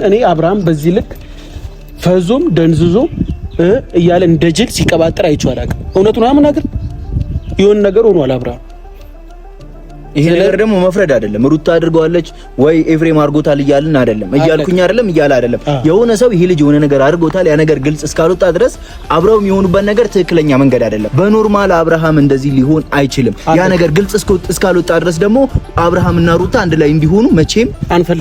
እኔ አብርሃም በዚህ ልክ ፈዞም ደንዝዞ እያለ እንደ ጅል ሲቀባጥር አይቼው አላውቅም። እውነቱን አምናገር የሆነ ነገር ሆኗል አብርሃም። ይሄ ነገር ደግሞ መፍረድ አይደለም ሩታ አድርገዋለች ወይ ኤፍሬም አድርጎታል እያልን አይደለም እያልኩኝ አይደለም እያለ አይደለም። የሆነ ሰው ይሄ ልጅ የሆነ ነገር አድርጎታል ያ ነገር ግልጽ እስካልወጣ ድረስ አብረው የሚሆኑበት ነገር ትክክለኛ መንገድ አይደለም። በኖርማል አብርሃም እንደዚህ ሊሆን አይችልም። ያ ነገር ግልጽ እስካልወጣ ድረስ ደግሞ አብርሃምና ሩታ አንድ ላይ እንዲሆኑ መቼም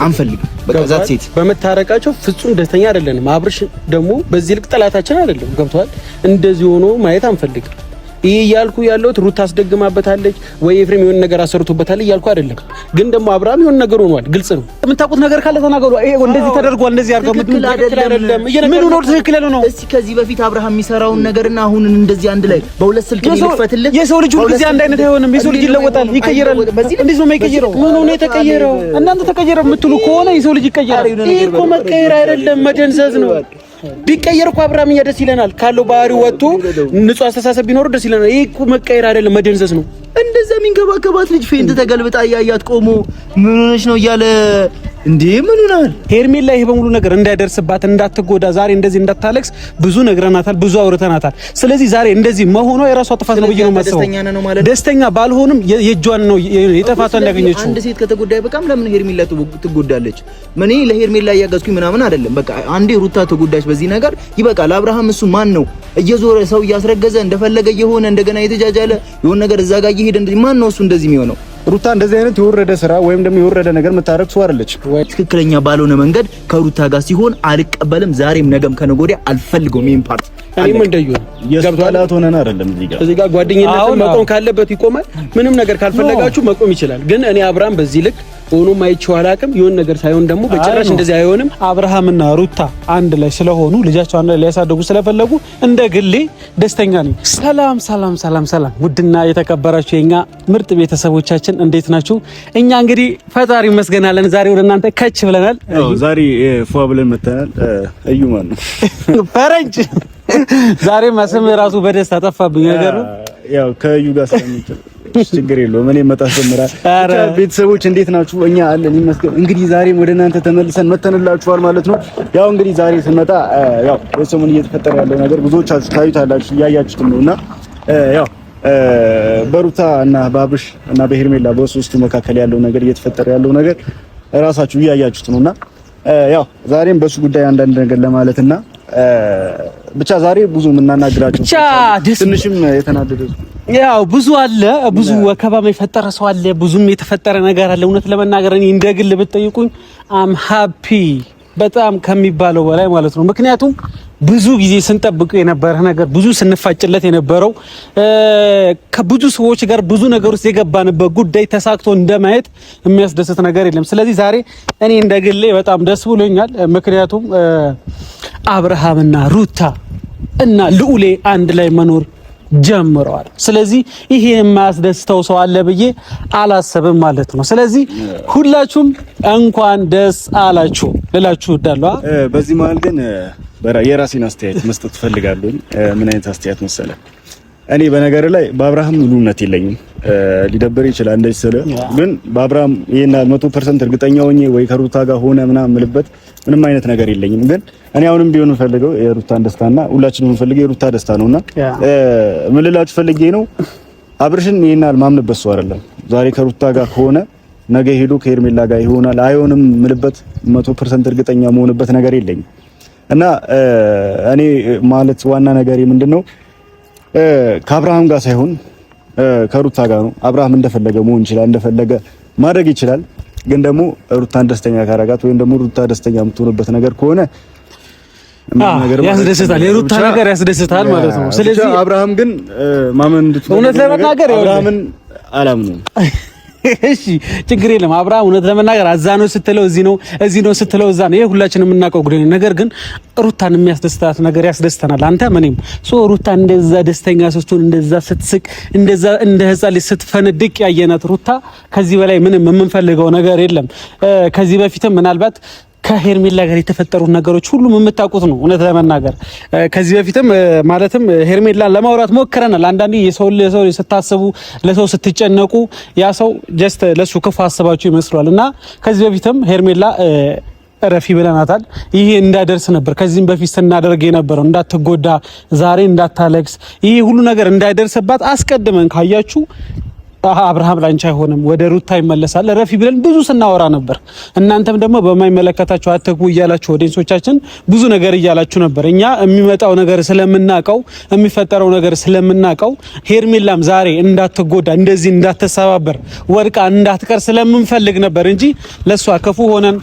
አንፈልግም። በቃ ዛት ሴት በመታረቃቸው ፍጹም ደስተኛ አይደለንም። አብርሽ ደግሞ በዚህ ልክ ጠላታችን አይደለም። ገብቷል። እንደዚህ ሆኖ ማየት አንፈልግም። ይሄ ያልኩ ያለው ሩታ አስደግማበታለች ወይ ኤፍሬም የሆነ ነገር አሰርቶበታል እያልኩ አይደለም። ግን ደግሞ አብርሃም የሆነ ነገር ሆኗል። ግልጽ ነው። የምታውቁት ነገር ካለ ተናገሩ። ይሄ እንደዚህ ተደርጓል እንደዚህ አድርገው ምን አይደለም። ምን ነው ትክክል ነው። እስቲ ከዚህ በፊት አብርሃም የሚሰራውን ነገርና አሁን እንደዚህ አንድ ላይ በሁለት ስልክ ይልፈትልህ። የሰው ልጅ ሁሉ ጊዜ አንድ አይነት አይሆንም። የሰው ልጅ ይለወጣል፣ ይቀየራል። እንዴት ነው የማይቀየረው? ምን ሆነ የተቀየረው? እናንተ ተቀየረ የምትሉ ከሆነ የሰው ልጅ ይቀየራል። ይሄ እኮ መቀየር አይደለም መደንዘዝ ነው። ቢቀየር እኮ አብርሃም ደስ ይለናል። ካለው ባህሪ ወጥቶ ንጹህ አስተሳሰብ ቢኖር ደስ ይለናል። ይሄ እኮ መቀየር አይደለም መደንዘዝ ነው። እንደዛ የሚንከባከባት ልጅ ፌንት ተገልብጣ ያያት ቆሞ ምን ሆነሽ ነው እያለ እንዴ ምን ሆናል? ሄርሜላ ይሄ በሙሉ ነገር እንዳይደርስባት እንዳትጎዳ ዛሬ እንደዚህ እንዳታለቅስ ብዙ ነግረናታል፣ ብዙ አውርተናታል። ስለዚህ ዛሬ እንደዚህ መሆኗ የራሷ ጥፋት ነው ብዬ ነው የማስበው። ደስተኛ ባልሆንም የእጇን ነው የጥፋቷን ያገኘችው። አንድ ሴት ከተጎዳይ በቃም ለምን ሄርሜላ ትጎዳለች? ምን ለሄርሜላ ያያዝኩኝ ምናምን አይደለም። በቃ አንዴ ሩታ ተጎዳች በዚህ ነገር ይበቃል። አብርሃም እሱ ማን ነው እየዞረ ሰው እያስረገዘ እንደፈለገ የሆነ እንደገና የተጃጃለ የሆነ ነገር እዛ ጋር እየሄደ ማን ነው እሱ እንደዚህ የሚሆነው? ሩታ እንደዚህ አይነት የወረደ ስራ ወይም ደግሞ የወረደ ነገር መታረቅ ሰው አይደለች። ትክክለኛ ባልሆነ መንገድ ከሩታ ጋር ሲሆን አልቀበልም። ዛሬም ነገም ከነገ ወዲያ አልፈልገውም። ይሄን ፓርት እኔም እንደዩ የስቷላት ሆነን አይደለም እዚህ ጋር ጓደኝነት መቆም ካለበት ይቆማል። ምንም ነገር ካልፈለጋችሁ መቆም ይችላል። ግን እኔ አብርሃም በዚህ ልክ ሆኖ ማይቼው አላውቅም። የሆነ ነገር ሳይሆን ደግሞ በጭራሽ እንደዚህ አይሆንም። አብርሃምና ሩታ አንድ ላይ ስለሆኑ ልጃቸው አንድ ላይ ሊያሳድጉ ስለፈለጉ እንደ ግሌ ደስተኛ ነኝ። ሰላም ውድና የተከበራችሁ የኛ ምርጥ ቤተሰቦቻችን እንዴት ናችሁ? እኛ እንግዲህ ፈጣሪ ይመስገናለን ዛሬ ወደ እናንተ ከች ብለናል። ዛሬ ፏ ብለን መተናል። እዩ ማን ነው ፈረንጅ ዛሬ ማሰም ራሱ በደስታ ጠፋብኝ ነገሩ። ያው ከዩ ጋር ስለሚችል ችግር የለውም። እኔ መጣ ጀምራል። ቤተሰቦች እንዴት ናችሁ? እኛ አለን ይመስገን። እንግዲህ ዛሬም ወደ እናንተ ተመልሰን መተንላችኋል ማለት ነው። ያው እንግዲህ ዛሬ ስንመጣ ያው በሰሞኑ እየተፈጠረ ያለው ነገር ብዙዎቻችሁ ታዩታላችሁ እያያችሁት ነውና ያው በሩታ እና በአብርሽ እና በሄርሜላ በሶስቱ መካከል ያለው ነገር እየተፈጠረ ያለው ነገር ራሳችሁ እያያችሁት ነውና ያው ዛሬም በሱ ጉዳይ አንዳንድ ነገር ለማለትና ብቻ ዛሬ ብዙ የምናናግራቸው ትንሽም የተናደደ ያው ብዙ አለ፣ ብዙ ወከባም የፈጠረ ሰው አለ፣ ብዙም የተፈጠረ ነገር አለ። እውነት ለመናገር እኔ እንደግል ብትጠይቁኝ አም ሃፒ በጣም ከሚባለው በላይ ማለት ነው። ምክንያቱም ብዙ ጊዜ ስንጠብቅ የነበረ ነገር ብዙ ስንፋጭለት የነበረው ከብዙ ሰዎች ጋር ብዙ ነገር ውስጥ የገባንበት ጉዳይ ተሳክቶ እንደማየት የሚያስደስት ነገር የለም። ስለዚህ ዛሬ እኔ እንደግሌ በጣም ደስ ብሎኛል። ምክንያቱም አብርሃምና ሩታ እና ልዑሌ አንድ ላይ መኖር ጀምረዋል። ስለዚህ ይሄ የማያስደስተው ሰው አለ ብዬ አላሰብም ማለት ነው። ስለዚህ ሁላችሁም እንኳን ደስ አላችሁ ልላችሁ እወዳለሁ። በዚህ መሀል ግን የራሴን አስተያየት መስጠት ፈልጋለሁ። ምን አይነት አስተያየት መሰለ? እኔ በነገር ላይ በአብርሃም ሙሉ እምነት የለኝም። ሊደብር ይችላል እንደዚህ ስለ ግን በአብርሃም ይሄን 100% እርግጠኛ ሆኜ ወይ ከሩታ ጋር ሆነ ምናምን ምልበት ምንም አይነት ነገር የለኝም። ግን እኔ አሁንም ቢሆን ፈልገው የሩታን ደስታና ሁላችንም ፈልገው የሩታ ደስታ ነውና ምን ልላችሁ ፈልጌ ነው አብርሽን ይሄን ማምንበት ሰው አይደለም። ዛሬ ከሩታ ጋር ከሆነ ነገ ሄዶ ከሄርሜላ ጋር ይሆናል አይሆንም ምልበት 100% እርግጠኛ መሆንበት ነገር የለኝም። እና እኔ ማለት ዋና ነገር ምንድነው ከአብርሃም ጋር ሳይሆን ከሩታ ጋር ነው። አብርሃም እንደፈለገ መሆን ይችላል፣ እንደፈለገ ማድረግ ይችላል። ግን ደግሞ ሩታን ደስተኛ ካረጋት ወይም ደግሞ ሩታ ደስተኛ የምትሆንበት ነገር ከሆነ ያስደስታል። የሩታ ነገር ያስደስታል ማለት ነው። ስለዚህ አብርሃም ግን ማመን እንድትፈልግ እውነት ለመናገር አብርሃምን አላምነውም። እሺ ችግር የለም። አብርሃም እውነት ለመናገር አዛኖ ስትለው እዚህ ነው ስትለው እዛ ነው። ይሄ ሁላችንም የምናውቀው ጉዳይ ነው። ነገር ግን ሩታን የሚያስደስታት ነገር ያስደስተናል። አንተ ምንም ሩታ እንደዛ ደስተኛ ስትሆን እንደዛ ስትስቅ እንደዛ እንደ ህፃን ልጅ ስትፈነድቅ ያየናት ሩታ ከዚህ በላይ ምንም የምንፈልገው ነገር የለም። ከዚህ በፊትም ምናልባት ከሄርሜላ ጋር የተፈጠሩ ነገሮች ሁሉም የምታውቁት ነው። እውነት ለመናገር ከዚህ በፊትም ማለትም ሄርሜላን ለማውራት ሞክረናል። አንዳንዴ የሰው ስታስቡ ለሰው ስትጨነቁ ያ ሰው ጀስት ለሱ ክፉ አስባችሁ ይመስላል እና ከዚህ በፊትም ሄርሜላ ረፊ ብለናታል። ይሄ እንዳደርስ ነበር ከዚህም በፊት ስናደርግ የነበረው እንዳትጎዳ፣ ዛሬ እንዳታለቅስ፣ ይሄ ሁሉ ነገር እንዳይደርስባት አስቀድመን ካያችሁ አብርሃም ላንቺ አይሆንም ወደ ሩታ ይመለሳል ረፊ ብለን ብዙ ስናወራ ነበር። እናንተም ደግሞ በማይመለከታችሁ አትግቡ እያላችሁ ኦዲየንሶቻችን ብዙ ነገር እያላችሁ ነበር። እኛ የሚመጣው ነገር ስለምናቀው የሚፈጠረው ነገር ስለምናቀው ሄርሜላም ዛሬ እንዳትጎዳ እንደዚህ እንዳትሰባበር ወድቃ እንዳትቀር ስለምንፈልግ ነበር እንጂ ለሷ ክፉ ሆነን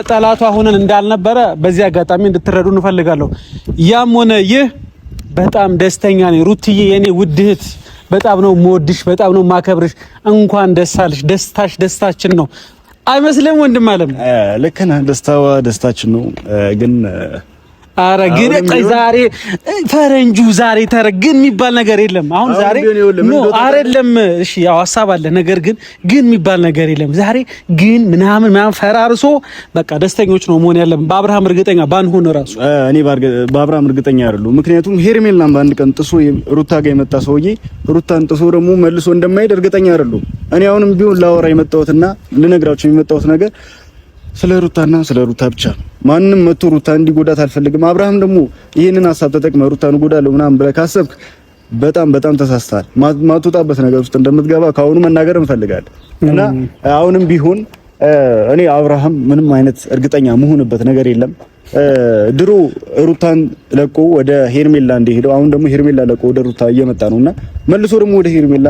ጠላቷ ሆነን እንዳልነበረ በዚህ አጋጣሚ እንድትረዱ እንፈልጋለሁ። ያም ሆነ ይህ በጣም ደስተኛ ነኝ ሩትዬ የኔ ውድ እህት በጣም ነው የምወድሽ፣ በጣም ነው የማከብርሽ። እንኳን ደስ አለሽ። ደስታሽ ደስታችን ነው አይመስልም ወንድም አለም? ልክ ነህ። ደስታዋ ደስታችን ነው ግን አረ ግን ዛሬ ፈረንጁ ዛሬ ግን የሚባል ነገር የለም። አሁን ዛሬ ኖ አይደለም። እሺ ያው ሐሳብ አለ፣ ነገር ግን የሚባል ነገር የለም። ዛሬ ግን ምናምን ፈራርሶ በቃ ደስተኞች ነው መሆን ያለብን። በአብርሃም እርግጠኛ ባንሆን ራሱ እኔ በአብርሃም እርግጠኛ አይደለሁ። ምክንያቱም ሄርሜላን በአንድ ቀን ጥሶ ሩታ ጋር የመጣ ሰውዬ ሩታን ጥሶ ደግሞ መልሶ እንደማይሄድ እርግጠኛ አይደለሁ። እኔ አሁንም ቢሆን ላወራ የመጣሁትና ልነግራችሁ የመጣሁት ነገር ስለ ሩታና ስለ ሩታ ብቻ ነው። ማንንም መቶ ሩታ እንዲጎዳት አልፈልግም። አብርሃም ደግሞ ይሄንን ሐሳብ ተጠቅመህ ሩታን ጎዳለሁ ምናምን ብለህ ካሰብክ በጣም ተሳስተሃል። ማትወጣበት ነገር ውስጥ እንደምትገባ ካሁኑ መናገር እንፈልጋለን እና አሁንም ቢሆን እኔ አብርሃም ምንም አይነት እርግጠኛ መሆንበት ነገር የለም። ድሮ ሩታን ለቆ ወደ ሄርሜላ እንደሄደው አሁን ደግሞ ሄርሜላ ለቆ ወደ ሩታ እየመጣ ነውና መልሶ ደግሞ ወደ ሄርሜላ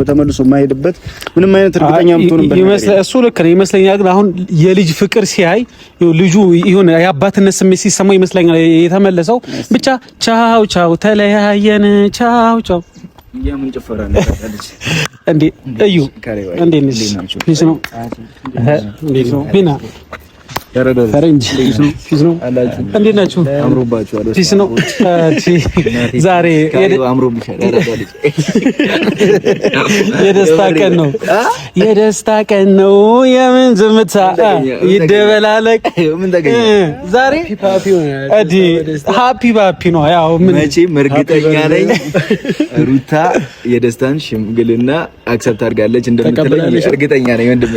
ተመልሶ የማይሄድበት ምንም አይነት እርግጠኛ ምትሆንበት ይመስላል። እሱ ልክ ነው ይመስለኛል። ግን አሁን የልጅ ፍቅር ሲያይ ልጁ ይሁን የአባትነት ስሜት ሲሰማው ይመስለኛል የተመለሰው። ብቻ ቻው ተለያየን ቻው የምን ጭፈራ ነው ታለች እንዴ? እዩ እንዴ ነው እንዴ ነው ቢና ፈረንጅ ፊዝ ነው አላችሁ። እንዴት ናችሁ? አምሮባችኋል። ፊዝ ነው ዛሬ የደስታ ቀን ነው። የምን ዝምታ ይደበላለቅ። ምን ተገኘ ዛሬ? ሃፒ ፓፒ ነው። ያው ምን መቼም እርግጠኛ ነኝ ሩታ የደስታን ሽምግልና አክሰፕት አድርጋለች እንደምትለኝ እርግጠኛ ነኝ ወንድሜ።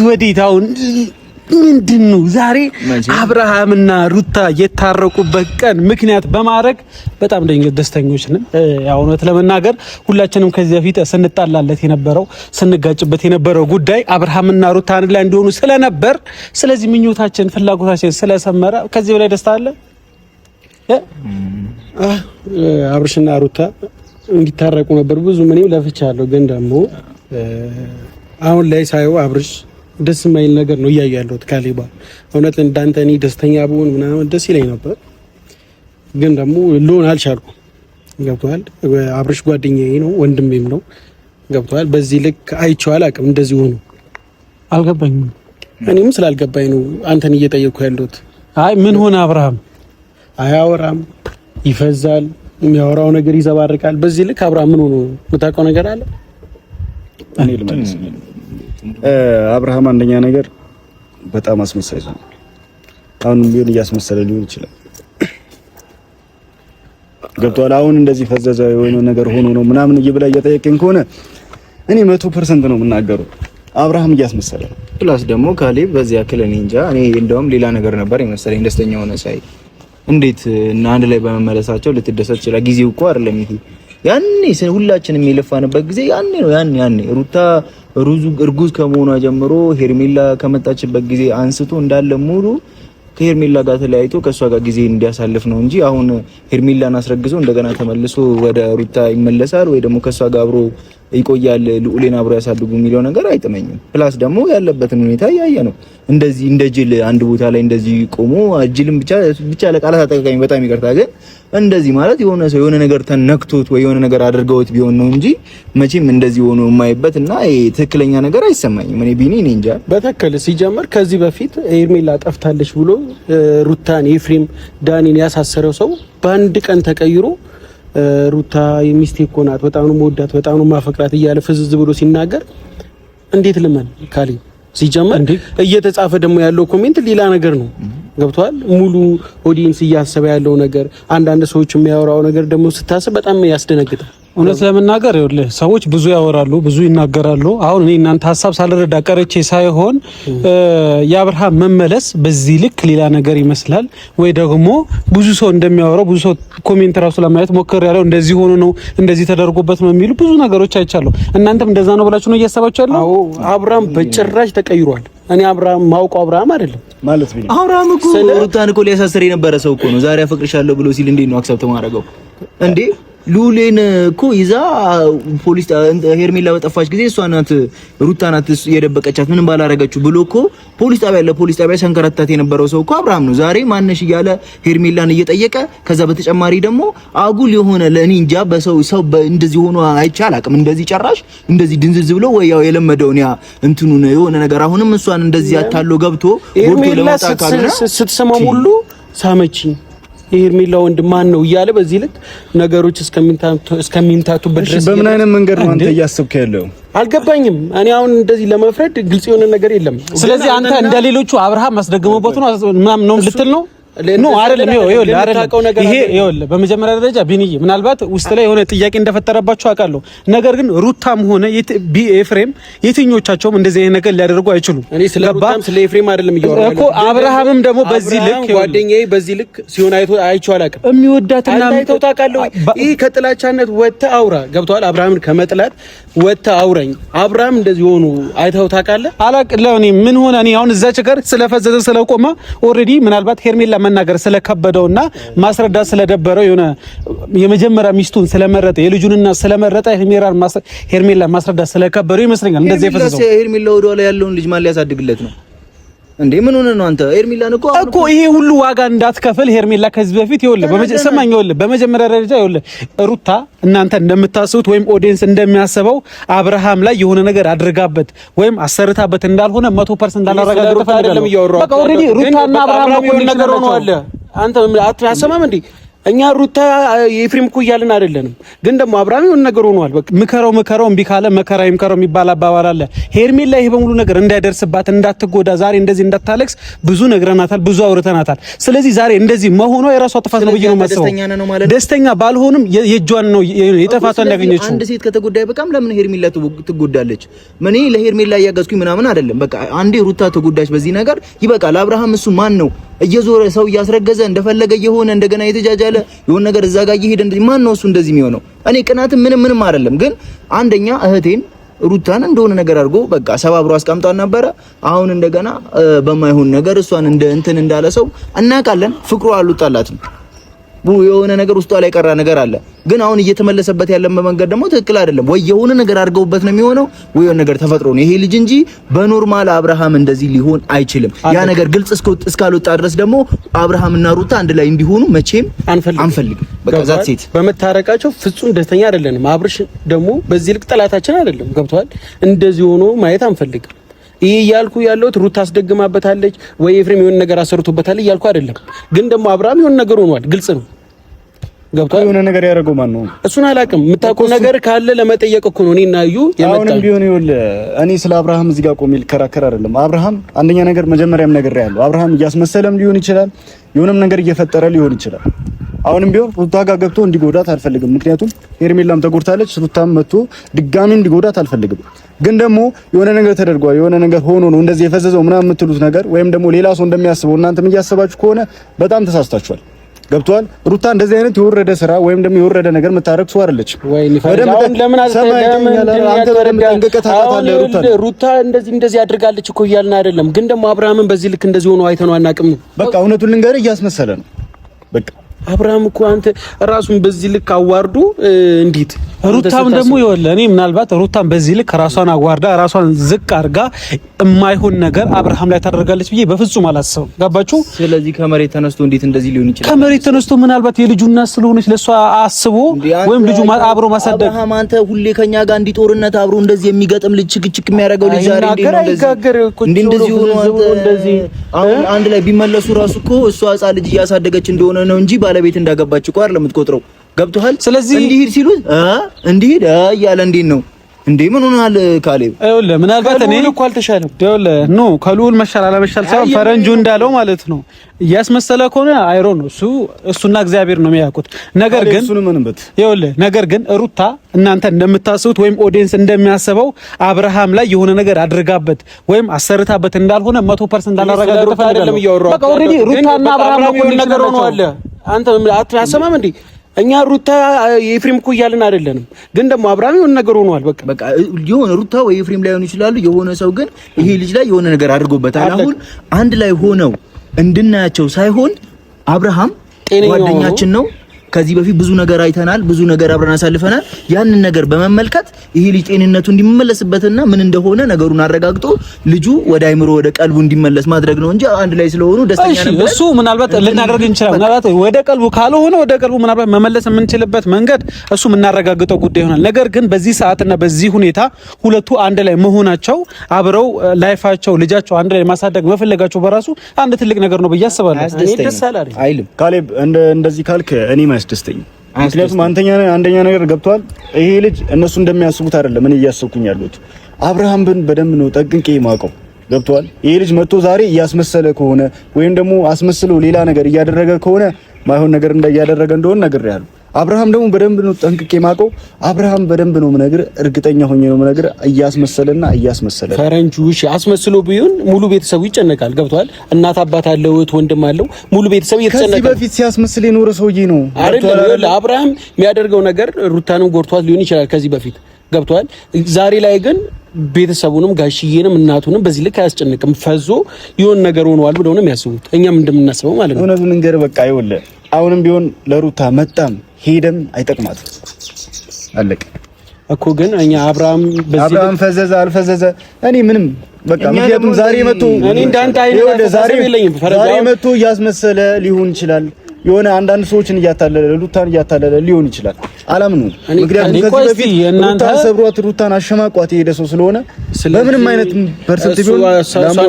ወዴት አሁን ምንድነው ዛሬ አብርሃምና ሩታ የታረቁበት ቀን ምክንያት በማድረግ በጣም ደስተኞች ነን። ያው እውነት ለመናገር ሁላችንም ከዚህ በፊት ስንጣላለት የነበረው ስንጋጭበት የነበረው ጉዳይ አብርሃምና ሩታ አንድ ላይ እንዲሆኑ ስለነበር፣ ስለዚህ ምኞታችን ፍላጎታችን ስለሰመረ ከዚህ በላይ ደስታ አለ? አብርሽና ሩታ እንዲታረቁ ነበር ብዙ ምንም ለፍቻለሁ። ግን ደግሞ አሁን ላይ ሳይው አብርሽ ደስ የማይል ነገር ነው እያዩ ያለሁት። ካሌባ እውነት እንዳንተ እኔ ደስተኛ ብሆን ምናምን ደስ ይለኝ ነበር፣ ግን ደግሞ ልሆን አልቻልኩም። ገብቶሃል? አብርሽ ጓደኛዬ ነው ወንድሜም ነው። ገብቶሃል? በዚህ ልክ አይቼው አላውቅም እንደዚህ ሆኖ። አልገባኝም። እኔም ስላልገባኝ ነው አንተን እየጠየቅኩ ያለሁት። አይ ምን ሆነ? አብርሃም አያወራም፣ ይፈዛል፣ የሚያወራው ነገር ይዘባርቃል። በዚህ ልክ አብርሃም ምን ሆኖ የምታውቀው ነገር አለ? እኔ ልመልስ አብርሃም አንደኛ ነገር በጣም አስመሳይ ነው። አሁንም ቢሆን እያስመሰለ ሊሆን ይችላል። ገብቶሃል? አሁን እንደዚህ ፈዘዘ የሆነ ነገር ሆኖ ነው ምናምን እየብላ እየጠየቀኝ ከሆነ እኔ 100% ነው የምናገረው አብርሃም እያስመሰለ ነው። ፕላስ ደግሞ ካሌብ በዚህ ያክል እኔ እንጃ። እኔ እንደውም ሌላ ነገር ነበር የመሰለኝ ደስተኛ ሆነ ሳይ። እንዴት እና አንድ ላይ በመመለሳቸው ልትደሰት ይችላል? ጊዜው እኮ አይደለም ይሄ። ያኔ ሁላችንም የለፋንበት ጊዜ ያኔ ነው። ያኔ ሩታ እርጉዝ ከመሆኗ ጀምሮ ሄርሜላ ከመጣችበት ጊዜ አንስቶ እንዳለ ሙሉ ከሄርሜላ ጋር ተለያይቶ ከሷ ጋር ጊዜ እንዲያሳልፍ ነው እንጂ አሁን ሄርሜላን አስረግዞ እንደገና ተመልሶ ወደ ሩታ ይመለሳል ወይ ደግሞ ከሷ ጋር አብሮ ይቆያል ልዑሌን አብሮ ያሳድጉ የሚለው ነገር አይጥመኝም። ፕላስ ደግሞ ያለበትን ሁኔታ ያየ ነው። እንደዚህ እንደ ጅል አንድ ቦታ ላይ እንደዚህ ቆሞ ጅልም ብቻ ለቃላት አጠቃቀሚ በጣም ይቅርታ፣ ግን እንደዚህ ማለት የሆነ ሰው የሆነ ነገር ተነክቶት ወይ የሆነ ነገር አድርገውት ቢሆን ነው እንጂ መቼም እንደዚህ ሆኖ የማይበት እና ትክክለኛ ነገር አይሰማኝም። እኔ ቢኒ እንጃ በተከለ ሲጀመር ከዚህ በፊት ሄርሜላ ጠፍታለች ብሎ ሩታን ኤፍሬም ዳኒን ያሳሰረው ሰው በአንድ ቀን ተቀይሮ ሩታ የሚስቴ እኮ ናት፣ በጣም ነው የምወዳት፣ በጣም ነው የማፈቅራት እያለ ፍዝዝ ብሎ ሲናገር እንዴት ልመን ካሊ? ሲጀመር እየተጻፈ ደግሞ ያለው ኮሜንት ሌላ ነገር ነው። ገብቷል? ሙሉ ኦዲየንስ እያሰበ ያለው ነገር፣ አንዳንድ ሰዎች የሚያወራው ነገር ደግሞ ስታስብ በጣም ያስደነግጣል። እውነት ለመናገር ይኸውልህ ሰዎች ብዙ ያወራሉ፣ ብዙ ይናገራሉ። አሁን እኔ እናንተ ሀሳብ ሳልረዳ ቀረቼ ሳይሆን የአብርሃም መመለስ በዚህ ልክ ሌላ ነገር ይመስላል ወይ ደግሞ ብዙ ሰው እንደሚያወራው ብዙ ሰው ኮሜንት ራሱ ለማየት ሞክር ያለው እንደዚህ ሆኖ ነው እንደዚህ ተደርጎበት ነው የሚሉ ብዙ ነገሮች አይቻለሁ። እናንተም እንደዛ ነው ብላችሁ ነው እያሰባችሁ ያለው? አዎ አብርሃም በጭራሽ ተቀይሯል። እኔ አብርሃም ማውቀው አብርሃም አይደለም ማለት ነው። አብርሃም እኮ ሩታን እኮ ሊያሳስር የነበረ ሰው እኮ ነው። ዛሬ አፈቅርሻለሁ ብሎ ሲል እንዴት ነው አክሰፕት ማድረገው እንዴ? ሉሌን እኮ ይዛ ፖሊስ ሄርሜላ በጠፋች ጊዜ እሷ ናት ሩታ ናት የደበቀቻት ምንም ባላረጋችሁ ብሎ እኮ ፖሊስ ጣቢያ ሰንከረታት የነበረው ሰው እኮ አብርሃም ነው። ዛሬ ማነሽ እያለ ሄርሜላን እየጠየቀ ከዛ በተጨማሪ ደግሞ አጉል የሆነ ለኔ እንጃ በሰው እንደዚህ ሆኖ አይቻል አቅም እንደዚህ ጨራሽ እንደዚህ ድንዝዝ ብሎ ወይ ያው የለመደውን ያ እንትኑን የሆነ ነገር አሁንም እሷን እንደዚህ አታሎ ገብቶ ወርዶ ለማጣካልና ስትሰማው ሁሉ ሳመችኝ ሄርሜላ ወንድ ማን ነው እያለ በዚህ ልክ ነገሮች እስከሚምታቱበት ድረስ በምን አይነት መንገድ ነው አንተ እያሰብክ ያለው? አልገባኝም። እኔ አሁን እንደዚህ ለመፍረድ ግልጽ የሆነ ነገር የለም። ስለዚህ አንተ እንደሌሎቹ አብርሃም ማስደግመበት ነው ምናምን ነው ልትል ነው? ኖ አይደለም። ይኸውልህ በመጀመሪያ ደረጃ ቢኒዬ ምናልባት ውስጥ ላይ የሆነ ጥያቄ እንደፈጠረባችሁ አውቃለሁ። ነገር ግን ሩታም ሆነ ኤፍሬም የትኞቻቸውም እንደዚህ አይነት ነገር ሊያደርጉ አይችሉም። እኔ ስለ ሩታም ስለ ኤፍሬም አይደለም እያወራሁ እኮ አብርሃምም ደግሞ በዚህ ልክ ጓደኛዬ በዚህ ልክ ሲሆን አይቼው አላውቅም። የሚወዳትና አይተው ታውቃለህ? ይሄ ከጥላቻነት ወጥተህ አውራ። ገብቶሃል? አብርሃምን ከመጥላት ወጥተህ አውራኝ። አብርሃም እንደዚህ ሆኑ አይተው ታውቃለህ? አላውቅም። ለኔ ምን ሆነ? እኔ አሁን እዛች ጋር ስለፈዘዘ ስለቆመ ኦልሬዲ ምናልባት ሄርሜላ መናገር ስለከበደውና ማስረዳት ስለደበረው የሆነ የመጀመሪያ ሚስቱን ስለመረጠ የልጁንና ስለመረጠ ሄርሜላ ማስረዳት ስለከበደው ይመስለኛል እንደዚህ የፈዘዘው። ሄርሜላ ወደኋላ ያለውን ልጅ ማን ሊያሳድግለት ነው እንዴ? ምን ሆነ ነው አንተ? ሄርሜላን እኮ ይሄ ሁሉ ዋጋ እንዳትከፍል ሄርሜላ ከዚህ በፊት በመጀመሪያ ደረጃ ሩታ እናንተ እንደምታስቡት ወይም ኦዲየንስ እንደሚያስበው አብርሃም ላይ የሆነ ነገር አድርጋበት ወይም አሰርታበት እንዳልሆነ 100% እንዳላረጋግጥ አይደለም እያወራሁ። በቃ ኦሬዲ ሩታና አብርሃም ነው ሁሉ ነገር ሆነዋል። አንተ አትሰማም እንዴ? እኛ ሩታ የኤፍሬም እኮ እያልን አይደለንም፣ ግን ደግሞ አብርሃም የሆነ ነገር ሆኗል። በቃ ምከረው እምቢ ካለ መከራ ይምከረው የሚባል አባባል አለ። ሄርሜላ ይሄ በሙሉ ነገር እንዳይደርስባት እንዳትጎዳ ዛሬ እንደዚህ እንዳታለቅስ ብዙ ነግረናታል፣ ብዙ አውርተናታል። ስለዚህ ዛሬ እንደዚህ መሆኗ የራሷ ጥፋት ነው ብዬ ነው የማስበው። ደስተኛ ባልሆንም የእጇን ነው የጥፋቷን ያገኘችው። አንድ ሴት ከተጎዳይ በቃም ለምን ሄርሜላ ትጎዳለች? ምን ለሄርሜላ እያገዝኩኝ ምናምን አይደለም። በቃ አንዴ ሩታ ተጎዳች በዚህ ነገር ይበቃል። አብርሃም እሱ ማን ነው እየዞረ ሰው እያስረገዘ እንደፈለገ የሆነ እንደገና የተጃጃለ የሆነ ነገር እዛ ጋር እየሄደ እንደዚህ ማን ነው እሱ እንደዚህ የሚሆነው? እኔ ቅናትም ምንም አይደለም። ግን አንደኛ እህቴን ሩታን እንደሆነ ነገር አድርጎ በቃ ሰባብሮ አስቀምጧን ነበረ። አሁን እንደገና በማይሆን ነገር እሷን እንደ እንትን እንዳለ ሰው እናውቃለን። ፍቅሩ አልወጣላትም። የሆነ ነገር ውስጧ ላይ ቀራ ነገር አለ። ግን አሁን እየተመለሰበት ያለ መንገድ ደግሞ ትክክል አይደለም። ወይ የሆነ ነገር አድርገውበት ነው የሚሆነው ወይ የሆነ ነገር ተፈጥሮ ነው ይሄ ልጅ እንጂ በኖርማል አብርሃም እንደዚህ ሊሆን አይችልም። ያ ነገር ግልጽ እስካልወጣ ድረስ ደግሞ አብርሃምና ሩታ አንድ ላይ እንዲሆኑ መቼም አንፈልግም። በቃ ዛት ሴት በመታረቃቸው ፍጹም ደስተኛ አይደለንም። አብርሽ ደግሞ በዚህ ልክ ጠላታችን አይደለም። ገብቷል? እንደዚህ ሆኖ ማየት አንፈልግም። ይሄ ያልኩ ያለውት ሩታ አስደግማበታለች ወይ ኤፍሬም የሆነ ነገር አሰርቶበታል እያልኩ አይደለም። ግን ደግሞ አብርሃም የሆነ ነገር ሆኗል። ግልጽ ነው። ገብቷል? የሆነ ነገር ያደረገው ማን ነው? እሱን አላውቅም። የምታውቀው ነገር ካለ ለመጠየቅ እኮ ነው እኔና እዩ የመጣው። አሁንም ቢሆን እኔ ስለ አብርሃም እዚህ ጋር ቆሜ ልከራከር አይደለም። አብርሃም አንደኛ ነገር መጀመሪያም ነገር ያለው አብርሃም እያስመሰለም ሊሆን ይችላል፣ የሆነም ነገር እየፈጠረ ሊሆን ይችላል። አሁንም ቢሆን ሩታ ጋር ገብቶ እንዲጎዳት አልፈልግም። ምክንያቱም ሄርሜላም ተጎድታለች፣ ሩታም መጥቶ ድጋሚ እንዲጎዳት አልፈልግም። ግን ደግሞ የሆነ ነገር ተደርጓል፣ የሆነ ነገር ሆኖ ነው እንደዚህ የፈዘዘው ምናምን የምትሉት ነገር ወይም ደግሞ ሌላ ሰው እንደሚያስበው እናንተም እያሰባችሁ ከሆነ በጣም ተሳስታችኋል። ገብቷል? ሩታ እንደዚህ አይነት የወረደ ስራ ወይም ደግሞ የወረደ ነገር የምታረግ ሰው አይደለች። ሩታ እንደዚህ አድርጋለች እኮ እያልን አይደለም። ግን ደግሞ አብርሃምን በዚህ ልክ እንደዚህ ሆኖ አይተነው አናውቅም። በቃ እውነቱን ልንገርህ እያስመሰለ ነው። በቃ አብርሃም እኮ አንተ ራሱን በዚህ ልክ አዋርዱ እንዴት ሩታም ደግሞ ይወለ እኔ ምናልባት ሩታም በዚህ ልክ ራሷን አዋርዳ ራሷን ዝቅ አድርጋ የማይሆን ነገር አብርሃም ላይ ታደርጋለች ብዬ በፍጹም አላስብም። ገባችሁ? ስለዚህ ከመሬት ተነስቶ እንዴት እንደዚህ ሊሆን ይችላል? ከመሬት ተነስቶ ምናልባት የልጁ እናት ስለሆነች ለሷ አስቦ ወይም ልጁ አብሮ ማሳደግ አብርሃም አንተ ሁሌ ከኛ ጋር እንዲጦርነት አብሮ እንደዚህ የሚገጥም ልጅ ችክችክ የሚያደርገው ልጅ ዛሬ እንደዚህ ሆኖ እንደዚህ አሁን አንድ ላይ ቢመለሱ ራሱ እኮ እሷ ሕፃን ልጅ እያሳደገች እንደሆነ ነው እንጂ ባለቤት እንዳገባች እኮ አይደለም የምትቆጥረው። ገብቶሃል? ስለዚህ እንዲህ ሲሉ እንዲህ እያለ እንዴት ነው እንዴ ምን ሆነሃል ካሌብ? ይኸውልህ ምናልባት እኔ እኮ አልተሻለም። ይኸውልህ ኖ ከልዑል መሻል አለመሻል ሳይሆን ፈረንጁ እንዳለው ማለት ነው እያስመሰለ ከሆነ አይሮ ነው እሱና እግዚአብሔር ነው የሚያውቁት። ነገር ግን ይኸውልህ ነገር ግን ሩታ እናንተ እንደምታስቡት ወይም ኦዲየንስ እንደሚያስበው አብርሃም ላይ የሆነ ነገር አድርጋበት ወይም አሰርታበት እንዳልሆነ 100% አላረጋግጥ ፈልጋለሁ። በቃ ኦሬዲ ሩታና አብርሃም ነው ነገር ሆነዋል። አንተ አትሰማም እንዴ? እኛ ሩታ የኤፍሬም እኮ እያልን አይደለንም፣ ግን ደግሞ አብርሃም የሆነ ነገር ሆኗል። በቃ የሆነ ሩታ ወይ ኤፍሬም ላይ ሆኑ ይችላሉ። የሆነ ሰው ግን ይሄ ልጅ ላይ የሆነ ነገር አድርጎበታል። አሁን አንድ ላይ ሆነው እንድናያቸው ሳይሆን አብርሃም ጓደኛችን ነው። ከዚህ በፊት ብዙ ነገር አይተናል፣ ብዙ ነገር አብረን አሳልፈናል። ያንን ነገር በመመልከት ይሄ ልጅ ጤንነቱ እንዲመለስበትና ምን እንደሆነ ነገሩን አረጋግጦ ልጁ ወደ አይምሮ ወደ ቀልቡ እንዲመለስ ማድረግ ነው እንጂ አንድ ላይ ስለሆኑ ደስተኛ ነን። እሱ ምናልባት ልናደርግ እንችላለን። ምናልባት ወደ ቀልቡ ካልሆነ ወደ ቀልቡ ምናልባት መመለስ የምንችልበት መንገድ እሱ የምናረጋግጠው ጉዳይ ይሆናል። ነገር ግን በዚህ ሰዓትና በዚህ ሁኔታ ሁለቱ አንድ ላይ መሆናቸው አብረው ላይፋቸው ልጃቸው አንድ ላይ ማሳደግ መፈለጋቸው በራሱ አንድ ትልቅ ነገር ነው ብዬ አስባለሁ። እኔ ደስ አላለኝ አይልም ካሌብ እንደዚህ ካልክ እኔ ያስደስተኝ። ምክንያቱም አንደኛ ነገር ገብቷል። ይሄ ልጅ እነሱ እንደሚያስቡት አይደለም። እኔ እያሰብኩኝ ያሉት አብርሃም ብን በደንብ ነው ጠንቅቄ ማውቀው። ገብቷል። ይሄ ልጅ መጥቶ ዛሬ እያስመሰለ ከሆነ ወይም ደግሞ አስመስሎ ሌላ ነገር እያደረገ ከሆነ ማይሆን ነገር እያደረገ እንደሆነ ነግሬሃለሁ። አብርሃም ደግሞ በደንብ ነው ጠንቅቄ ማውቀው። አብርሃም በደንብ ነው ነገር እርግጠኛ ሆኜ ነው ነገር እያስመሰለና እያስመሰለ ፈረንጁ እሺ አስመስሎ ቢሆን ሙሉ ቤተሰቡ ይጨነቃል። ገብቷል። እናት አባት አለው፣ ወንድም አለው፣ ሙሉ ቤተሰቡ እየተጨነቀ ከዚህ በፊት ሲያስመስል የኖረ ሰውዬ ነው አይደል? አብርሃም የሚያደርገው ነገር ሩታንም ጎርቷት ሊሆን ይችላል ከዚህ በፊት ገብቷል። ዛሬ ላይ ግን ቤተሰቡንም ጋሽዬንም እናቱንም በዚህ ልክ አያስጨንቅም። ፈዞ የሆነ ነገር ሆኗል ብለው ነው የሚያስቡት፣ እኛም እንደምናስበው ማለት ነው። እውነቱን እንገር በቃ ይኸውልህ አሁንም ቢሆን ለሩታ መጣም ሄደም አይጠቅማትም። አለቀ እኮ ግን እኛ አብርሃም ፈዘዘ አልፈዘዘ እኔ ምንም በቃ ምክንያቱም ዛሬ መጥቶ እኔ እንዳንተ አይነት ዛሬ መጥቶ እያስመሰለ ሊሆን ይችላል። የሆነ አንዳንድ ሰዎችን እያታለለ ሩታን እያታለለ ሊሆን ይችላል። አላምኑ። ምክንያቱም ከዚህ በፊት እናንተ ሰብሯት ሩታን አሸማቋት የሄደ ሰው ስለሆነ በምንም አይነት ፐርሰንት ቢሆን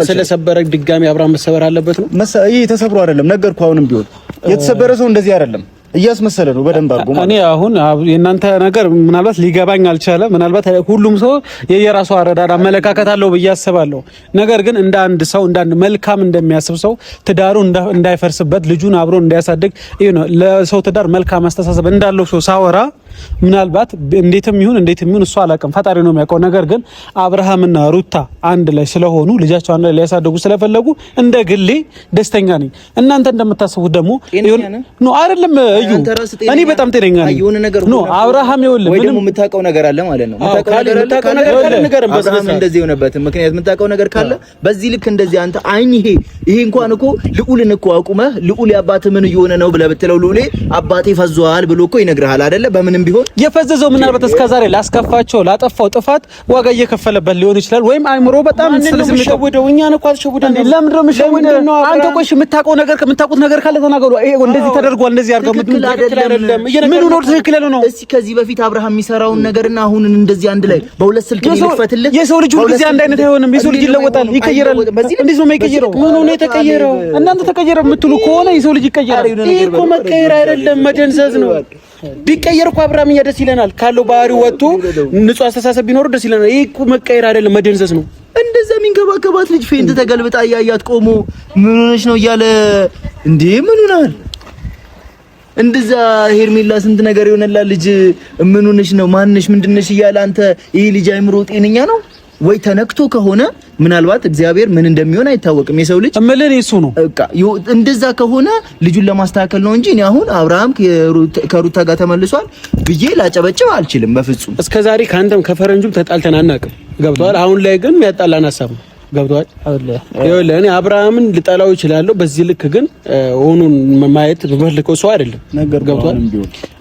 ስለሰበረ ድጋሚ አብርሃም መሰበር አለበት ነው። ይሄ ተሰብሮ አይደለም ነገርኩህ። አሁንም ቢሆን የተሰበረ ሰው እንደዚህ አይደለም፣ እያስመሰለ ነው በደንብ አድርጎ ማለት። እኔ አሁን የእናንተ ነገር ምናልባት ሊገባኝ አልቻለ። ምናልባት ሁሉም ሰው የየራሱ አረዳድ አመለካከት አለው ብዬ አስባለሁ። ነገር ግን እንደ አንድ ሰው እንደ አንድ መልካም እንደሚያስብ ሰው ትዳሩ እንዳይፈርስበት ልጁን አብሮ እንዲያሳድግ ለሰው ትዳር መልካም አስተሳሰብ እንዳለው ሰው ሳወራ ምናልባት እንዴትም ይሁን እሱ አላውቅም፣ ፈጣሪ ነው የሚያውቀው። ነገር ግን አብርሃምና ሩታ አንድ ላይ ስለሆኑ ልጃቸው አንድ ላይ ሊያሳድጉ ስለፈለጉ እንደ ግሌ ደስተኛ ነኝ። እናንተ እንደምታስቡት ደግሞ ነው አይደለም? እዩ እኔ በጣም ጤነኛ ነኝ። ኖ አብርሃም ይኸውልህ ምንም የምታውቀው ነገር አለ ማለት ነው። የምታውቀው ነገር አብርሃም እንደዚህ የሆነበት ምክንያት የምታውቀው ነገር ካለ በዚህ ልክ እንደዚህ አንተ አይን ይሄ እንኳን እኮ ልዑልን እኮ አቁመህ ልዑል አባትህ ምን እየሆነ ነው ብለህ ብትለው ልዑሌ አባቴ ፈዟል ብሎ እኮ ይነግርሃል አይደለ? በምንም ቢሆን የፈዘዘው ምናልባት እስከዛሬ ላስከፋቸው ላጠፋው ጥፋት ዋጋ እየከፈለበት ሊሆን ይችላል። ወይም አይምሮ በጣም ስለሚሸወደው እኛን እኮ አትሸውደን። ለምን ነው የምሸወደው? አንተ ቆይ የምታውቁት ነገር ካለ ተናገሩ። ይሄ እንደዚህ ተደርጓል እንደዚህ አድርገው ምን ነው ትክክል ያለው ነው? እስኪ ከዚህ በፊት አብርሃም የሚሰራውን ነገርና አሁን እንደዚህ አንድ ላይ በሁለት ስልክ ይልፈትልህ። የሰው ልጅ ሁሉ ጊዜ አንድ አይነት አይሆንም። የሰው ልጅ ይለወጣል፣ ይቀየራል። እንዴት ነው የማይቀየረው? ምን ነው የተቀየረው? እናንተ ተቀየረ የምትሉ ከሆነ የሰው ልጅ ይቀየራል። ይሄ እኮ መቀየር አይደለም መደንዘዝ ነው። ቢቀየር እኮ አብርሃም እኛ ደስ ይለናል። ካለው ባህሪ ወጥቶ ንጹህ አስተሳሰብ ቢኖር ደስ ይለናል። ይሄ እኮ መቀየር አይደለም መደንዘዝ ነው። እንደዛ የሚንከባከባት ልጅ ፌንት ተገልብጣ እያያት ቆሞ ምን ሆነሽ ነው እያለ እንዴ ምን ሆናል? እንደዛ ሄርሜላ ስንት ነገር ይሆነላል ልጅ ምን ሆነሽ ነው ማንሽ ምንድነሽ እያለ አንተ ይሄ ልጅ አይምሮ ጤነኛ ነው ወይ ተነክቶ ከሆነ ምናልባት እግዚአብሔር ምን እንደሚሆን አይታወቅም። የሰው ልጅ እምልህ እሱ ነው በቃ እንደዛ ከሆነ ልጁን ለማስተካከል ነው እንጂ እኔ አሁን አብርሃም ከሩታ ጋር ተመልሷል ብዬ ላጨበጭብ አልችልም በፍጹም። እስከዛሬ ካንተም ከፈረንጁም ተጣልተን አናውቅም። ገብቷል። አሁን ላይ ግን የሚያጣላን ሀሳብ ነው። ገብቷል። ይኸውልህ እኔ አብርሃምን ልጠላው እችላለሁ። በዚህ ልክ ግን ሆኑን ማየት በመልከው ሰው አይደለም። ገብቷል።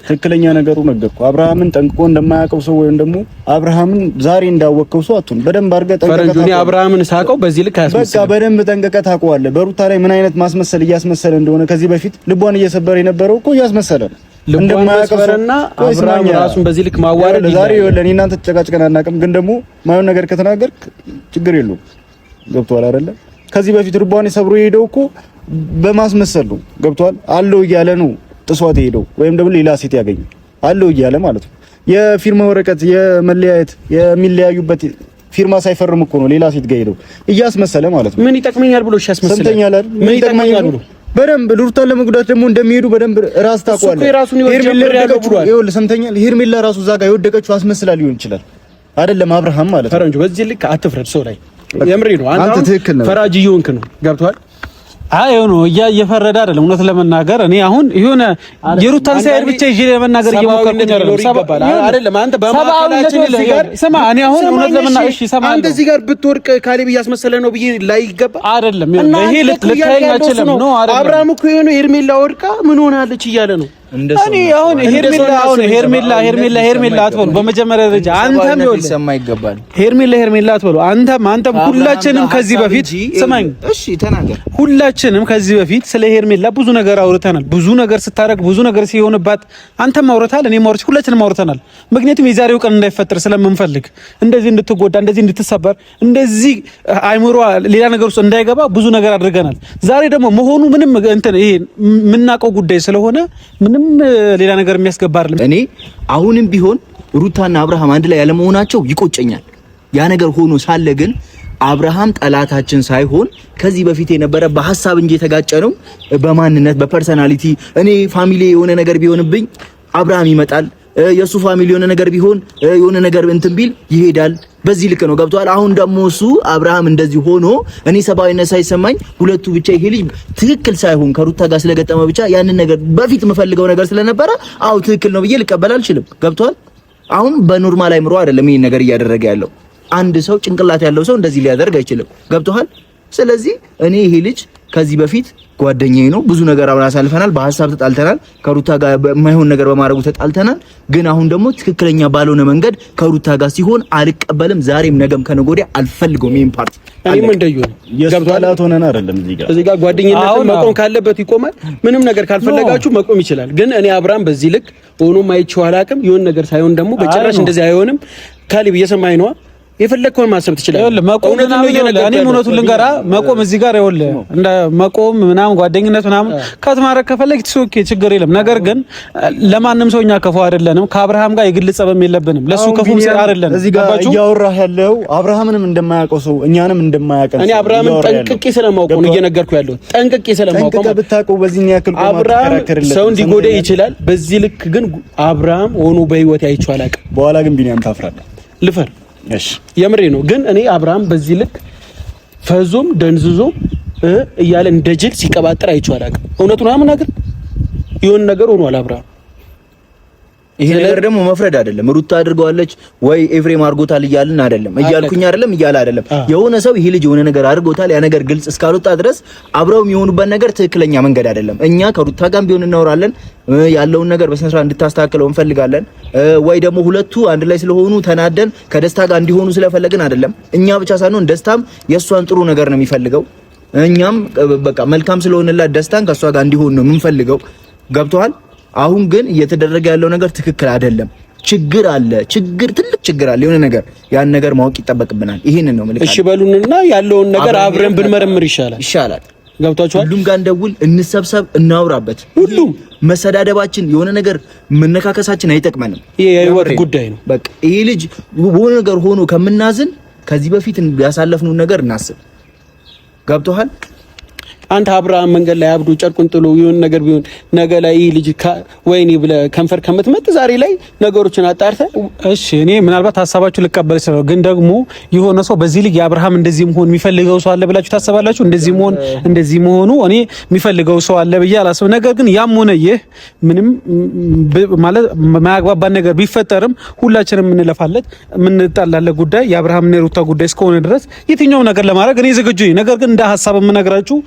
ትክክለኛ ነገሩ ነገርኩህ። አብርሃምን ጠንቅቆ እንደማያውቀው ሰው ወይም ደግሞ አብርሃምን ዛሬ እንዳወቀው ሰው አትሁን። በደንብ አድርገህ ጠንቅቀህ ፈረንጁ አብርሃምን ሳቀው በዚህ ልክ አያስመስልም። በቃ በደንብ ጠንቅቀህ ታውቀዋለህ። በሩታ ላይ ምን አይነት ማስመሰል እያስመሰለ እንደሆነ ከዚህ በፊት ልቧን እየሰበረ የነበረው እኮ እያስመሰለ ነው። እንደማያውቀውና አብርሃም ራሱን በዚህ ልክ ማዋረድ ዛሬ ይኸውልህ እኔ እናንተ ተጨቃጭቀን አናውቅም፣ ግን ደግሞ ማየውን ነገር ከተናገርክ ችግር የለውም። ገብቷል አይደለ? ከዚህ በፊት ልቧን ሰብሮ የሄደው እኮ በማስመሰል ነው። ገብቷል አለው እያለ ነው ጥሷት ሄደው ወይም ደግሞ ሌላ ሴት ያገኝ አለው እያለ ማለት ነው። የፊርማ ወረቀት የመለያየት የሚለያዩበት ፊርማ ሳይፈርም እኮ ነው ሌላ ሴት ጋር ሄደው እያስመሰለ ማለት ነው። ምን ይጠቅመኛል ብሎ ያስመሰለ ሰምተኛል አይደል? ምን ይጠቅመኛል ብሎ በደንብ ሩታን ለመጉዳት ደግሞ እንደሚሄዱ በደንብ ራስ ታውቃለህ። ይኸውልህ ሰምተኛል። ሄርሜላ ራሱ እዛ ጋር የወደቀችው አስመስላ ሊሆን ይችላል አይደለም አብርሃም ማለት ነው። ፈረንጆ በዚህ ልክ አትፍረድ ሰው ላይ የምሬ ነው። አንተ ትክክል ነው። ፈራጅ እየሆንክ ነው። ገብቶሃል? አይ ነው እየፈረደ አይደለም። እውነት ለመናገር እኔ አሁን የሆነ የሩታን ሳይድ ብቻ ይዤ ለመናገር እየሞከርኩኝ አይደለም። አንተ በማካከላችን እዚህ ጋር ስማ፣ እኔ አሁን እውነት ለመናገር እሺ፣ ሰማ አንተ እዚህ ጋር ብትወርቅ ካሌብ እያስመሰለ ነው ብዬ ላይ ይገባ አይደለም። ይሄ ልትለኝ አይችልም ነው አይደለም። አብርሃም እኮ የሆነ ሄርሜላ ወድቃ ምን ሆናለች እያለ ነው። እኔ አሁን ሄርሜላ አትበሉ። በመጀመሪያ ደረጃ አንተም ይወል ሰማ ይገባል። ሄርሜላ አትበሉ። አንተም ሁላችንም ከዚህ በፊት ስማኝ፣ እሺ ተናገር። ሁላችንም ከዚህ በፊት ስለ ሄርሜላ ብዙ ነገር አውርተናል። ብዙ ነገር ስታረግ ብዙ ነገር ሲሆንባት አንተም አውርተሃል፣ እኔም አውርቼ ሁላችንም አውርተናል። ምክንያቱም የዛሬው ቀን እንዳይፈጠር ስለምንፈልግ እንደዚህ እንድትጎዳ፣ እንደዚህ እንድትሰበር፣ እንደዚህ አይምሮ ሌላ ነገር ውስጥ እንዳይገባ ብዙ ነገር አድርገናል። ዛሬ ደግሞ መሆኑ ምንም እንትን ይሄ የምናውቀው ጉዳይ ስለሆነ ምንም ሌላ ነገር የሚያስገባ አይደለም። እኔ አሁንም ቢሆን ሩታና አብርሃም አንድ ላይ ያለመሆናቸው ይቆጨኛል። ያ ነገር ሆኖ ሳለ ግን አብርሃም ጠላታችን ሳይሆን ከዚህ በፊት የነበረ በሐሳብ እንጂ የተጋጨ ነው በማንነት በፐርሰናሊቲ። እኔ ፋሚሊ የሆነ ነገር ቢሆንብኝ አብርሃም ይመጣል፣ የሱ ፋሚሊ የሆነ ነገር ቢሆን የሆነ ነገር እንትን ቢል ይሄዳል። በዚህ ልክ ነው ገብቷል። አሁን ደግሞ እሱ አብርሃም እንደዚህ ሆኖ እኔ ሰባዊነት ሳይሰማኝ ሁለቱ ብቻ ይሄ ልጅ ትክክል ሳይሆን ከሩታ ጋር ስለገጠመ ብቻ ያንን ነገር በፊት የምፈልገው ነገር ስለነበረ አው ትክክል ነው ብዬ ልቀበል አልችልም። ገብቷል። አሁን በኖርማል አይምሮ አይደለም ይሄን ነገር እያደረገ ያለው። አንድ ሰው ጭንቅላት ያለው ሰው እንደዚህ ሊያደርግ አይችልም። ገብቷል። ስለዚህ እኔ ይሄ ልጅ ከዚህ በፊት ጓደኛዬ ነው። ብዙ ነገር አብረን አሳልፈናል። በሐሳብ ተጣልተናል። ከሩታ ጋር የማይሆን ነገር በማድረጉ ተጣልተናል። ግን አሁን ደግሞ ትክክለኛ ባልሆነ መንገድ ከሩታ ጋር ሲሆን አልቀበልም። ዛሬም ነገም ከነገ ወዲያ አልፈልገውም። ይሄን ፓርቲ እኔም እንደየው ገብቷላት ሆነን አይደለም እዚህ ጋር ጓደኝነት መቆም ካለበት ይቆማል። ምንም ነገር ካልፈለጋችሁ መቆም ይችላል። ግን እኔ አብርሃም በዚህ ልክ ሆኖ ማይቻው አላቅም። የሆነ ነገር ሳይሆን ደግሞ በጭራሽ እንደዚህ አይሆንም። ካሌብ እየሰማኝ ነው። የፈለከውን ማሰብ ትችላለህ። እውነቱን ልንገራ መቆም እዚህ ጋር ይኸውልህ እንደ መቆም ምናምን ጓደኝነት ምናምን ከትማረክ ከፈለክ ኦኬ ችግር የለም። ነገር ግን ለማንም ሰው እኛ ከፉ አይደለንም። ከአብርሃም ጋር የግል ጸበም የለብንም። ለሱ ከፉም ሰር አይደለም። እዚህ ጋር እያወራህ ያለው አብርሃምንም እንደማያውቀው ሰው እኛንም እንደማያውቀን እኔ አብርሃምን ጠንቅቄ ስለማውቀው ነው እየነገርኩ ያለው። ጠንቅቄ ስለማውቀው ጠንቅቄ ብታውቀው በዚህ ያክል ቆማ ተከራከርልህ ሰው እንዲጎዳ ይችላል። በዚህ ልክ ግን አብርሃም ሆኖ በህይወት አይቼው አላውቅም። በኋላ ግን ቢኒያም ታፍራለህ። ልፈር እሺ የምሬ ነው። ግን እኔ አብርሃም በዚህ ልክ ፈዞም ደንዝዞም እያለ እንደ ጅል ሲቀባጥር አይቼው አላውቅም። እውነቱን አምናገር የሆነ ነገር ሆኗል አብርሃም። ይሄ ነገር ደግሞ መፍረድ አይደለም። ሩታ አድርገዋለች ወይ ኤፍሬም አድርጎታል እያልን አይደለም እያልኩኝ አይደለም እያለ አይደለም። የሆነ ሰው ይሄ ልጅ የሆነ ነገር አድርጎታል። ያ ነገር ግልጽ እስካልወጣ ድረስ አብረው የሚሆኑበት ነገር ትክክለኛ መንገድ አይደለም። እኛ ከሩታ ጋር ቢሆን እናወራለን፣ ያለውን ነገር በስነ ስርዓት እንድታስተካክለው እንፈልጋለን። ወይ ደግሞ ሁለቱ አንድ ላይ ስለሆኑ ተናደን ከደስታ ጋር እንዲሆኑ ስለፈለግን አይደለም። እኛ ብቻ ሳይሆን ደስታም የሷን ጥሩ ነገር ነው የሚፈልገው። እኛም በቃ መልካም ስለሆነላት ደስታን ከሷ ጋር እንዲሆን ነው የምንፈልገው። ገብቶሃል? አሁን ግን እየተደረገ ያለው ነገር ትክክል አይደለም። ችግር አለ፣ ትልቅ ችግር አለ። የሆነ ነገር ያን ነገር ማወቅ ይጠበቅብናል። ይሄንን ነው መልካም። እሺ በሉንና ያለውን ነገር አብረን ብንመረምር ይሻላል። ገብታችኋል? ሁሉም ጋር እንደውል፣ እንሰብሰብ፣ እናውራበት። ሁሉም መሰዳደባችን የሆነ ነገር መነካከሳችን አይጠቅመንም። ይሄ የህይወት ጉዳይ ነው። በቃ ይሄ ልጅ የሆነ ነገር ሆኖ ከምናዝን ከዚህ በፊት ያሳለፍነው ነገር እናስብ። ገብቶሃል? አንተ አብርሃም መንገድ ላይ አብዶ ጨርቁን ጥሎ የሆነ ነገር ቢሆን ነገ ላይ ይሄ ልጅ ወይኔ ብለህ ከንፈር ከምትመጥ ዛሬ ላይ ነገሮችን አጣርተህ እሺ። እኔ ምናልባት ሀሳባችሁ ልቀበል ይችላል፣ ግን ደግሞ የሆነ ሰው በዚህ ልጅ የአብርሃም እንደዚህ መሆን የሚፈልገው ሰው አለ ብላችሁ ታስባላችሁ? እንደዚህ መሆኑ እኔ የሚፈልገው ሰው አለ ብዬ አላስብም። ነገር ግን ያም ሆነ ይህ ምንም ማለት ማያግባባን ነገር ቢፈጠርም ሁላችንም የምንለፋለት የምንጣላለት ጉዳይ የአብርሃምና የሩታ ጉዳይ እስከሆነ ድረስ የትኛውም ነገር ለማድረግ እኔ ዝግጁ ነኝ። ነገር ግን እንደ ሀሳብ የምነግራችሁ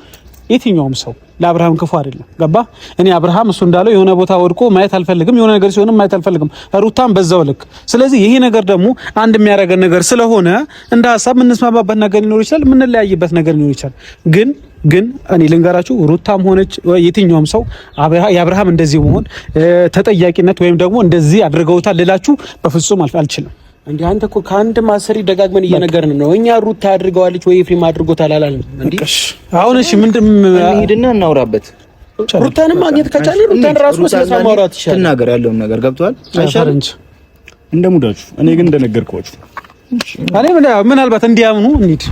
የትኛውም ሰው ለአብርሃም ክፉ አይደለም። ገባ? እኔ አብርሃም እሱ እንዳለው የሆነ ቦታ ወድቆ ማየት አልፈልግም፣ የሆነ ነገር ሲሆንም ማየት አልፈልግም። ሩታም በዛው ልክ። ስለዚህ ይሄ ነገር ደግሞ አንድ የሚያደርገን ነገር ስለሆነ እንደ ሀሳብ የምንስማማበት ነገር ሊኖር ይችላል፣ የምንለያይበት ነገር ሊኖር ይችላል። ግን እኔ ልንገራችሁ ሩታም ሆነች የትኛውም ሰው የአብርሃም እንደዚህ መሆን ተጠያቂነት ወይም ደግሞ እንደዚህ አድርገውታል ልላችሁ በፍጹም አልችልም። እንዴ አንተ እኮ ከአንድ ማሰሪ ደጋግመን እየነገርን ነው። እኛ ሩታ አድርገዋለች ወይ ኤፍሬም አድርጎታል አላልንም እንዴ? አሁን እሺ ምንድን ሄድና እናውራበት። ሩታንም ማግኘት ከቻለ ሩታን ራሱ ስለሰማ ማውራት ይችላል። ተናገር ያለውን ነገር ገብቷል። አይሻልም? እንደ ሙዳችሁ። እኔ ግን እንደነገርኳችሁ እኔ ምናልባት እንዲያምኑ እንሂድ